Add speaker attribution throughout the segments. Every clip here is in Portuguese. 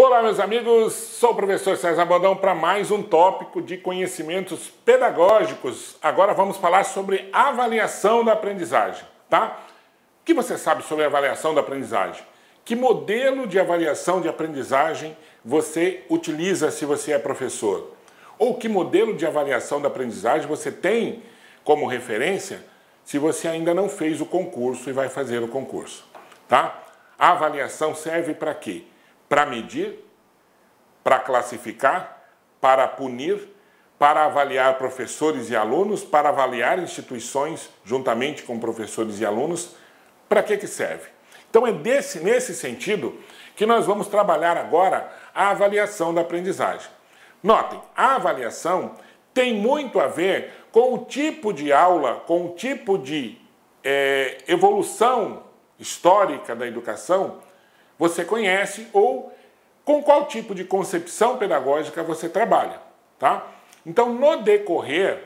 Speaker 1: Olá, meus amigos, sou o professor César Bodão para mais um tópico de conhecimentos pedagógicos. Agora vamos falar sobre avaliação da aprendizagem, tá? O que você sabe sobre avaliação da aprendizagem? Que modelo de avaliação de aprendizagem você utiliza se você é professor? Ou que modelo de avaliação da aprendizagem você tem como referência se você ainda não fez o concurso e vai fazer o concurso, tá? A avaliação serve para quê? Para medir, para classificar, para punir, para avaliar professores e alunos, para avaliar instituições juntamente com professores e alunos. Para que serve? Então é nesse sentido que nós vamos trabalhar agora a avaliação da aprendizagem. Notem, a avaliação tem muito a ver com o tipo de aula, com o tipo de evolução histórica da educação você conhece ou com qual tipo de concepção pedagógica você trabalha, tá? Então, no decorrer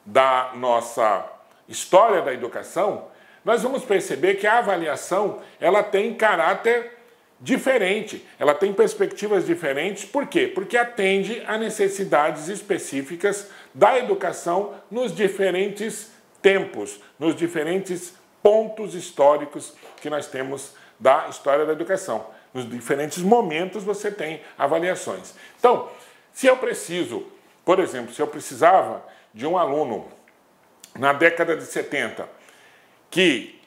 Speaker 1: da nossa história da educação, nós vamos perceber que a avaliação ela tem caráter diferente, ela tem perspectivas diferentes. Por quê? Porque atende a necessidades específicas da educação nos diferentes tempos, nos diferentes pontos históricos que nós temos da história da educação. Nos diferentes momentos você tem avaliações. Então, se eu preciso, por exemplo, se eu precisava de um aluno na década de 70 que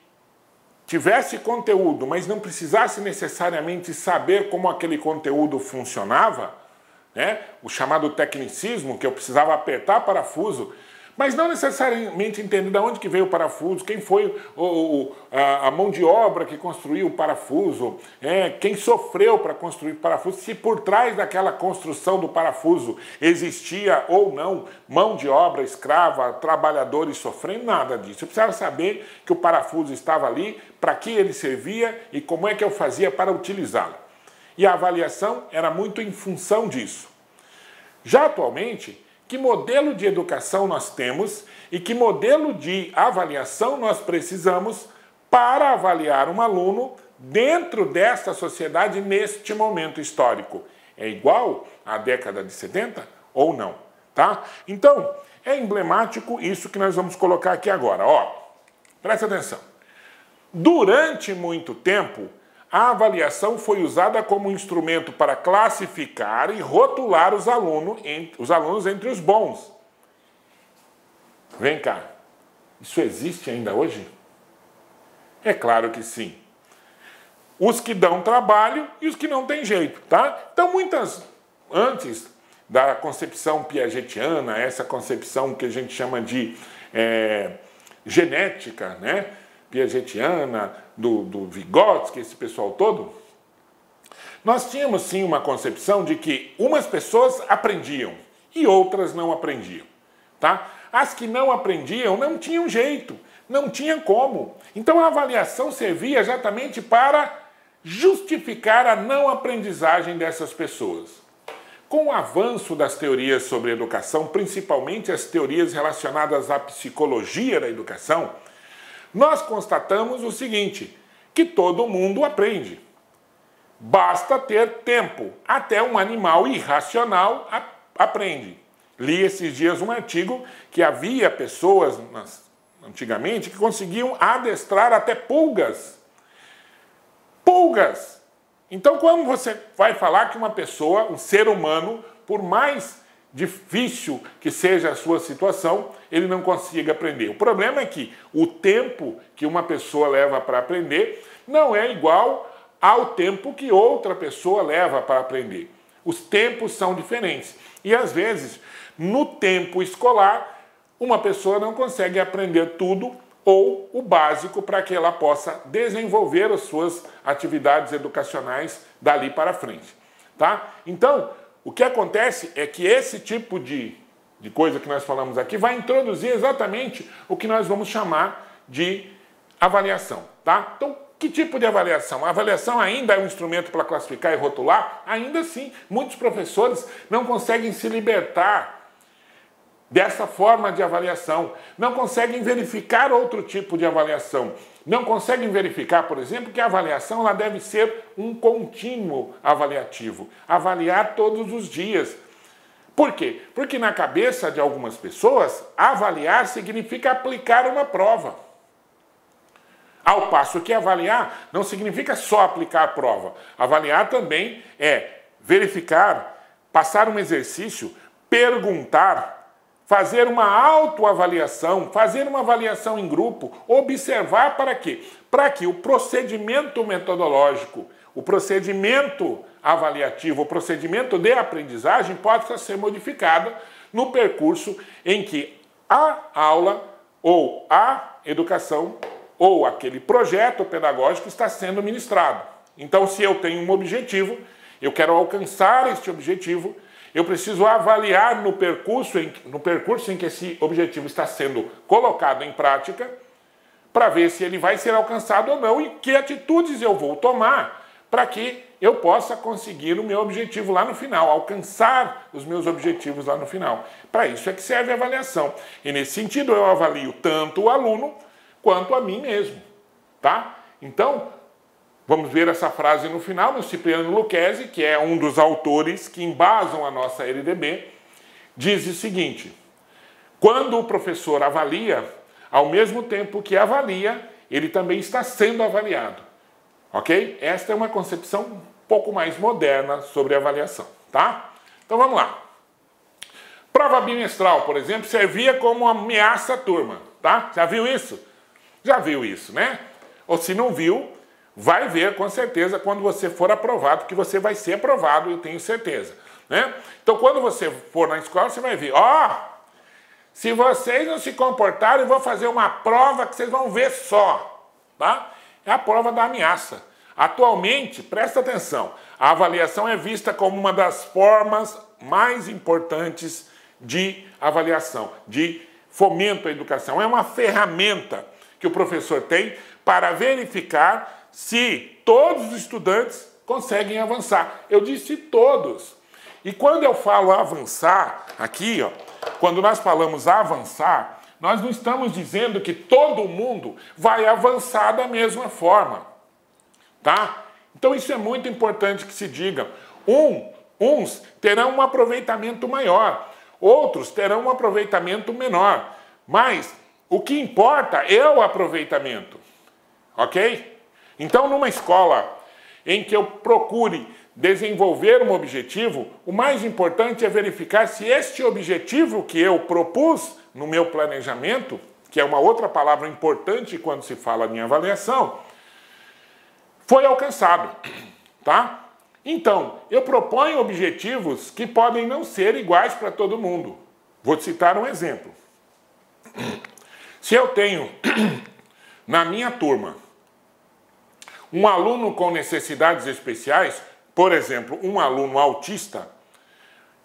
Speaker 1: tivesse conteúdo, mas não precisasse necessariamente saber como aquele conteúdo funcionava, né? O chamado tecnicismo, que eu precisava apertar parafuso, mas não necessariamente entender de onde que veio o parafuso, quem foi a mão de obra que construiu o parafuso, quem sofreu para construir o parafuso, se por trás daquela construção do parafuso existia ou não mão de obra escrava, trabalhadores sofrendo, nada disso. Eu precisava saber que o parafuso estava ali, para que ele servia e como é que eu fazia para utilizá-lo. E a avaliação era muito em função disso. Já atualmente, que modelo de educação nós temos e que modelo de avaliação nós precisamos para avaliar um aluno dentro desta sociedade neste momento histórico? É igual à década de 70 ou não? Tá? Então, é emblemático isso que nós vamos colocar aqui agora. Ó, presta atenção. Durante muito tempo, a avaliação foi usada como instrumento para classificar e rotular os alunos entre os bons. Vem cá, isso existe ainda hoje? É claro que sim. Os que dão trabalho e os que não têm jeito, tá? Então, antes da concepção piagetiana, essa concepção que a gente chama de genética, né? Piagetiana, do Vygotsky, esse pessoal todo, nós tínhamos sim uma concepção de que umas pessoas aprendiam e outras não aprendiam, tá? As que não aprendiam não tinham jeito, não tinha como. Então a avaliação servia exatamente para justificar a não aprendizagem dessas pessoas. Com o avanço das teorias sobre educação, principalmente as teorias relacionadas à psicologia da educação, nós constatamos o seguinte, que todo mundo aprende. Basta ter tempo. Até um animal irracional aprende. Li esses dias um artigo que havia pessoas, antigamente, que conseguiam adestrar até pulgas. Pulgas! Então, quando você vai falar que uma pessoa, um ser humano, por mais difícil que seja a sua situação, ele não consiga aprender. O problema é que o tempo que uma pessoa leva para aprender não é igual ao tempo que outra pessoa leva para aprender. Os tempos são diferentes. E às vezes, no tempo escolar, uma pessoa não consegue aprender tudo ou o básico para que ela possa desenvolver as suas atividades educacionais dali para frente, tá? Então, o que acontece é que esse tipo de coisa que nós falamos aqui vai introduzir exatamente o que nós vamos chamar de avaliação, tá? Então, que tipo de avaliação? A avaliação ainda é um instrumento para classificar e rotular? Ainda assim, muitos professores não conseguem se libertar dessa forma de avaliação, não conseguem verificar outro tipo de avaliação. não conseguem verificar, por exemplo, que a avaliação ela deve ser um contínuo avaliativo, avaliar todos os dias. Por quê? Porque na cabeça de algumas pessoas, avaliar significa aplicar uma prova. Ao passo que avaliar não significa só aplicar a prova. Avaliar também é verificar, passar um exercício, perguntar, fazer uma autoavaliação, fazer uma avaliação em grupo, observar para quê? Para que o procedimento metodológico, o procedimento avaliativo, o procedimento de aprendizagem possa ser modificado no percurso em que a aula ou a educação ou aquele projeto pedagógico está sendo ministrado. Então, se eu tenho um objetivo, eu quero alcançar este objetivo, eu preciso avaliar no percurso em que esse objetivo está sendo colocado em prática, para ver se ele vai ser alcançado ou não e que atitudes eu vou tomar para que eu possa conseguir o meu objetivo lá no final, alcançar os meus objetivos lá no final. Para isso é que serve a avaliação. E nesse sentido eu avalio tanto o aluno quanto a mim mesmo, tá? Então, vamos ver essa frase no final, do Cipriano Lucchesi, que é um dos autores que embasam a nossa LDB, diz o seguinte: quando o professor avalia, ao mesmo tempo que avalia, ele também está sendo avaliado. Ok? Esta é uma concepção um pouco mais moderna sobre avaliação, tá? Então vamos lá. Prova bimestral, por exemplo, servia como ameaça à turma, tá? Já viu isso? Já viu isso, né? Ou se não viu, vai ver com certeza quando você for aprovado, que você vai ser aprovado, eu tenho certeza, né? Então quando você for na escola, você vai ver, se vocês não se comportarem, eu vou fazer uma prova que vocês vão ver só, tá? É a prova da ameaça. Atualmente, presta atenção, a avaliação é vista como uma das formas mais importantes de avaliação, de fomento à educação. É uma ferramenta que o professor tem para verificar se todos os estudantes conseguem avançar. Eu disse todos. E quando eu falo avançar, aqui, quando nós falamos avançar, nós não estamos dizendo que todo mundo vai avançar da mesma forma, tá? Então isso é muito importante que se diga. Uns terão um aproveitamento maior, outros terão um aproveitamento menor, mas o que importa é o aproveitamento, ok? Então, numa escola em que eu procure desenvolver um objetivo, o mais importante é verificar se este objetivo que eu propus no meu planejamento, que é uma outra palavra importante quando se fala em avaliação, foi alcançado, tá? Então, eu proponho objetivos que podem não ser iguais para todo mundo. Vou te citar um exemplo. Se eu tenho na minha turma um aluno com necessidades especiais, por exemplo, um aluno autista,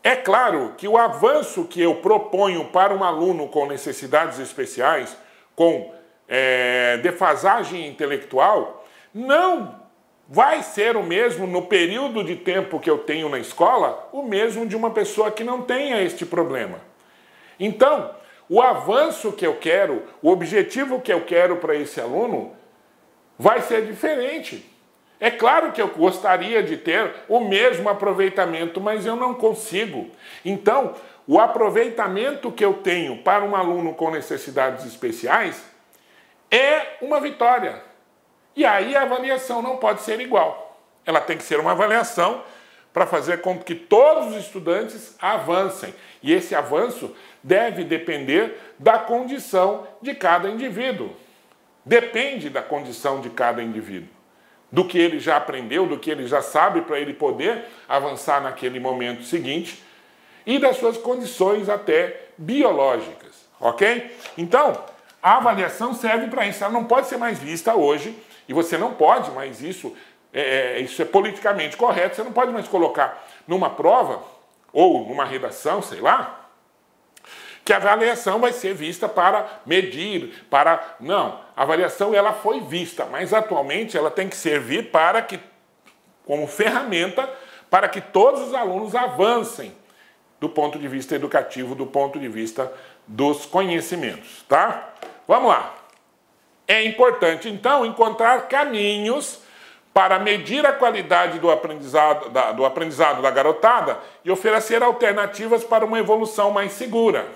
Speaker 1: é claro que o avanço que eu proponho para um aluno com necessidades especiais, com defasagem intelectual, não vai ser o mesmo no período de tempo que eu tenho na escola, o mesmo de uma pessoa que não tenha este problema. Então, o avanço que eu quero, o objetivo que eu quero para esse aluno vai ser diferente. É claro que eu gostaria de ter o mesmo aproveitamento, mas eu não consigo. Então, o aproveitamento que eu tenho para um aluno com necessidades especiais é uma vitória. E aí a avaliação não pode ser igual. Ela tem que ser uma avaliação para fazer com que todos os estudantes avancem. E esse avanço deve depender da condição de cada indivíduo. Depende da condição de cada indivíduo. Do que ele já aprendeu, do que ele já sabe para ele poder avançar naquele momento seguinte e das suas condições até biológicas, ok? Então, a avaliação serve para isso. Ela não pode ser mais vista hoje e você não pode mais isso é politicamente correto, você não pode mais colocar numa prova ou numa redação, sei lá, que a avaliação vai ser vista para medir, para... Não, a avaliação ela foi vista, mas atualmente ela tem que servir para que, como ferramenta, para que todos os alunos avancem do ponto de vista educativo, do ponto de vista dos conhecimentos, tá? Vamos lá. É importante, então, encontrar caminhos para medir a qualidade do aprendizado da garotada e oferecer alternativas para uma evolução mais segura.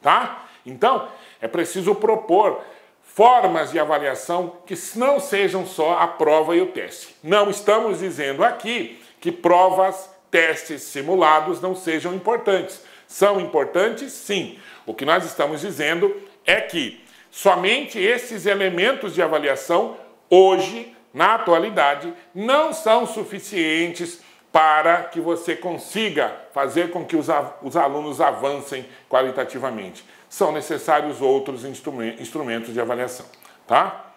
Speaker 1: Tá? Então, é preciso propor formas de avaliação que não sejam só a prova e o teste. Não estamos dizendo aqui que provas, testes simulados não sejam importantes. São importantes, sim. O que nós estamos dizendo é que somente esses elementos de avaliação, hoje, na atualidade, não são suficientes para que você consiga fazer com que os alunos avancem qualitativamente. São necessários outros instrumentos de avaliação, tá?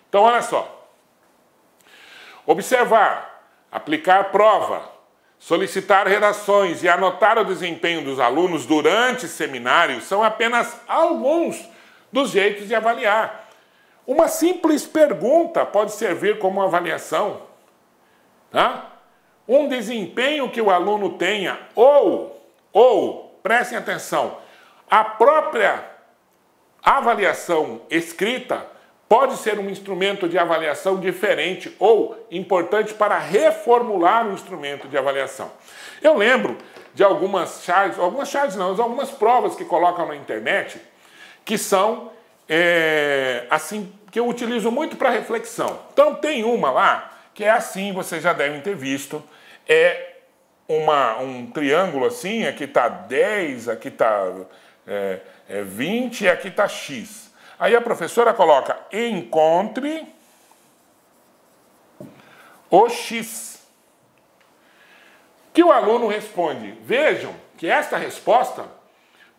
Speaker 1: Então, olha só. Observar, aplicar prova, solicitar redações e anotar o desempenho dos alunos durante seminários são apenas alguns dos jeitos de avaliar. Uma simples pergunta pode servir como avaliação, tá? Um desempenho que o aluno tenha ou prestem atenção, a própria avaliação escrita pode ser um instrumento de avaliação diferente ou importante para reformular o instrumento de avaliação. Eu lembro de algumas provas que colocam na internet que são, assim, que eu utilizo muito para reflexão. Então tem uma lá que é assim, vocês já devem ter visto, é um triângulo assim, aqui está 10, aqui está 20 e aqui está X. Aí a professora coloca, encontre o X. Que o aluno responde, vejam que esta resposta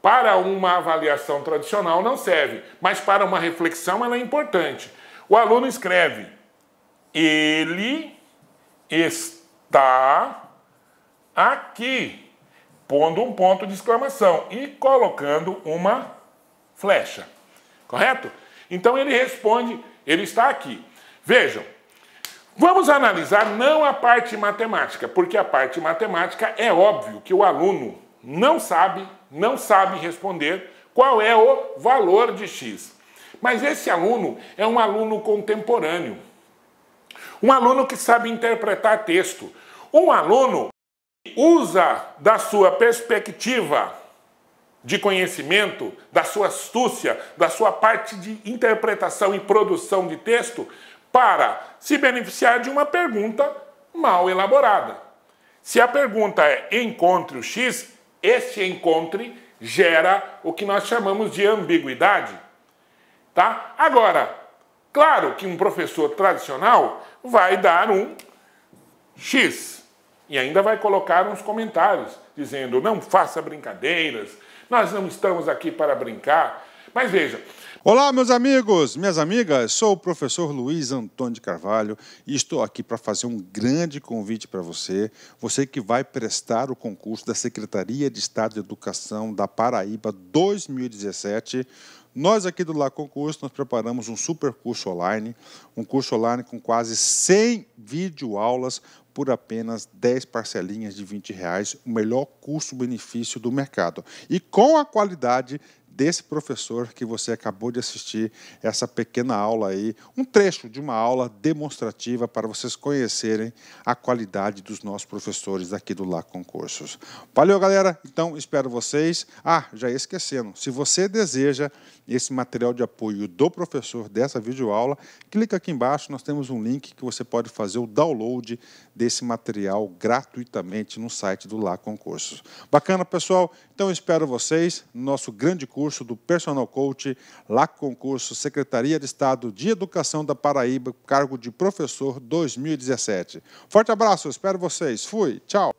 Speaker 1: para uma avaliação tradicional não serve, mas para uma reflexão ela é importante. O aluno escreve, ele está aqui, pondo um ponto de exclamação e colocando uma flecha. Correto? Então ele responde, ele está aqui. Vejam, vamos analisar não a parte matemática, porque a parte matemática é óbvio que o aluno não sabe responder qual é o valor de X. Mas esse aluno é um aluno contemporâneo. Um aluno que sabe interpretar texto. Um aluno que usa da sua perspectiva de conhecimento, da sua astúcia, da sua parte de interpretação e produção de texto para se beneficiar de uma pergunta mal elaborada. Se a pergunta é encontre o X, esse encontre gera o que nós chamamos de ambiguidade. Tá? Agora, claro que um professor tradicional vai dar um X e ainda vai colocar uns comentários dizendo não faça brincadeiras, nós não estamos aqui para brincar. Mas veja.
Speaker 2: Olá, meus amigos, minhas amigas, sou o professor Luiz Antônio de Carvalho e estou aqui para fazer um grande convite para você, você que vai prestar o concurso da Secretaria de Estado de Educação da Paraíba 2017. Nós aqui do Lá Concurso, nós preparamos um super curso online, um curso online com quase 100 videoaulas por apenas 10 parcelinhas de R$20, o melhor custo-benefício do mercado. E com a qualidade desse professor que você acabou de assistir essa pequena aula aí, um trecho de uma aula demonstrativa para vocês conhecerem a qualidade dos nossos professores aqui do Lá Concursos. Valeu, galera! Então, espero vocês. Já ia esquecendo, se você deseja esse material de apoio do professor dessa videoaula, clica aqui embaixo, nós temos um link que você pode fazer o download desse material gratuitamente no site do Lá Concursos. Bacana, pessoal? Então, espero vocês no nosso grande curso do Personal Coach, Lá Concurso, Secretaria de Estado de Educação da Paraíba, cargo de professor 2017. Forte abraço, espero vocês. Fui, tchau!